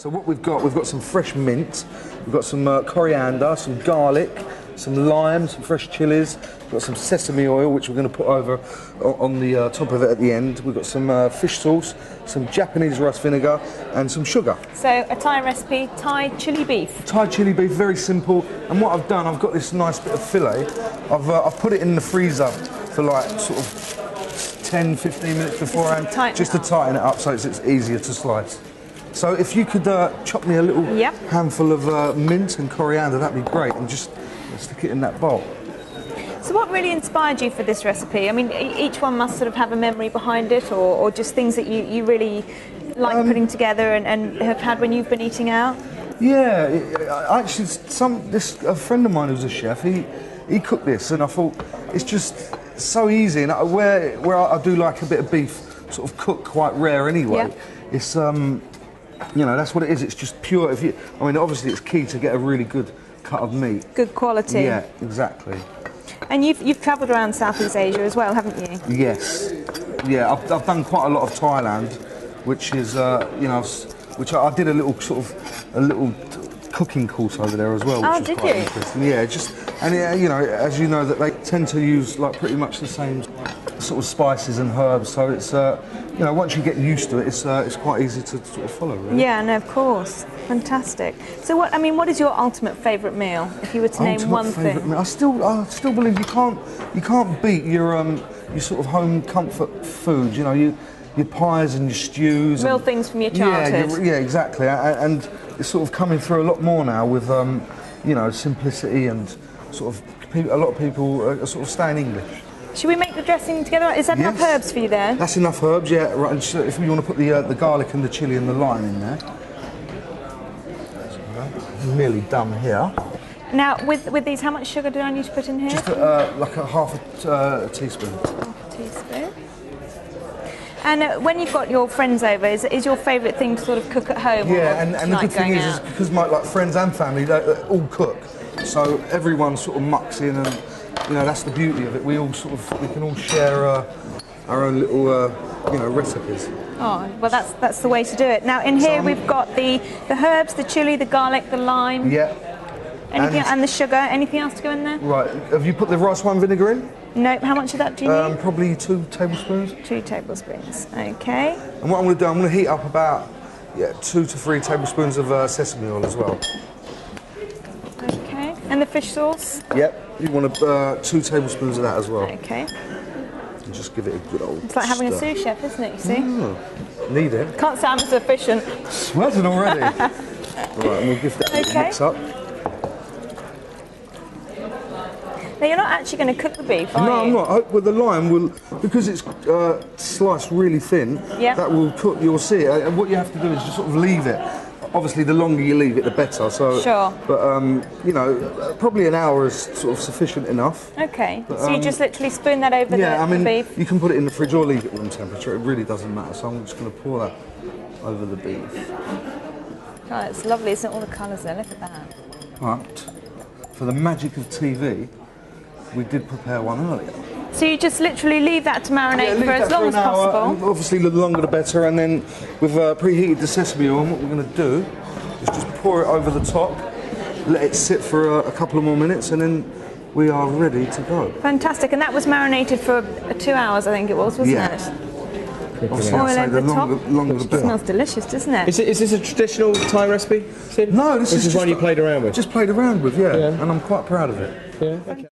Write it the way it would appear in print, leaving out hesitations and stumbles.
So what we've got some fresh mint, we've got some coriander, some garlic, some lime, some fresh chilies, we've got some sesame oil which we're going to put over on the top of it at the end. We've got some fish sauce, some Japanese rice vinegar and some sugar. So a Thai recipe, Thai chili beef. Thai chili beef, very simple. And what I've done, I've got this nice bit of filet. I've put it in the freezer for like sort of 10-15 minutes beforehand, just to tighten it up so it's easier to slice. So if you could chop me a little handful of mint and coriander, that'd be great, and just stick it in that bowl. So what really inspired you for this recipe? I mean, each one must sort of have a memory behind it, or just things that you really like putting together and have had when you've been eating out? Yeah, actually, a friend of mine who's a chef, he cooked this, and I thought it's just so easy. And where I do like a bit of beef, sort of cooked quite rare anyway. It's you know, that's what it is. It's just pure. I mean, obviously, it's key to get a really good cut of meat. Good quality. Yeah, exactly. And you've travelled around Southeast Asia as well, haven't you? Yes. Yeah, I've done quite a lot of Thailand, which is you know, which I did a little cooking course over there as well. Which was quite interesting. Yeah, and you know, as you know, that they tend to use like pretty much the same sort of spices and herbs, so it's you know, once you get used to it, it's quite easy to sort of follow, really. Yeah, no, of course. Fantastic. So what is your ultimate favourite meal, if you were to name one thing? Meal. I still believe you can't beat your sort of home comfort food. You know, your pies and your stews. Real things from your childhood. Yeah, exactly. And it's sort of coming through a lot more now with you know, simplicity, and sort of a lot of people are sort of staying English. Should we make the dressing together? Is that enough herbs for you there? That's enough herbs, yeah. Right, and if you want to put the garlic and the chilli and the lime in there. Nearly done here. Now, with these, how much sugar do I need to put in here? Just like half a teaspoon. Half a teaspoon. And when you've got your friends over, is your favourite thing to sort of cook at home? Yeah, and the good thing is because my friends and family, they all cook, so everyone sort of mucks in, and you know, that's the beauty of it. We can all share our own little you know, recipes. Oh, well, that's the way to do it. Now, in here we've got the herbs, the chilli, the garlic, the lime. Yeah. And the sugar. Anything else to go in there? Right. Have you put the rice wine vinegar in? No. How much of that do you need? Probably 2 tablespoons. 2 tablespoons. Okay. And what I'm going to do, I'm going to heat up about 2 to 3 tablespoons of sesame oil as well. Okay. And the fish sauce? Yep. You want 2 tablespoons of that as well. Okay. And just give it a good old It's like having a sous chef, isn't it, you see? Need it. Can't sound as efficient. Sweating already. Right, and we'll give that a mix up. Now, you're not actually going to cook the beef, are you? No, I'm not. With the lime, because it's sliced really thin, that will cook, you'll see it. And what you have to do is just sort of leave it. Obviously, the longer you leave it, the better. So, sure. But, you know, probably an hour is sort of sufficient enough. Okay. But, so you just literally spoon that over the beef? You can put it in the fridge or leave it room temperature. It really doesn't matter. So I'm just going to pour that over the beef. Oh, it's lovely, isn't it? All the colours there. Look at that. But for the magic of TV, we did prepare one earlier. So you just literally leave that to marinate for as long as possible? Obviously, the longer the better, and then we've preheated the sesame oil, and what we're going to do is just pour it over the top, let it sit for a couple of more minutes, and then we are ready to go. Fantastic, and that was marinated for 2 hours, I think it was, wasn't it? Obviously, I'd say the longer the better. It smells delicious, doesn't it? Is this a traditional Thai recipe, Sid? No, this is one you played around with? Just played around with, yeah. And I'm quite proud of it. Yeah. Okay.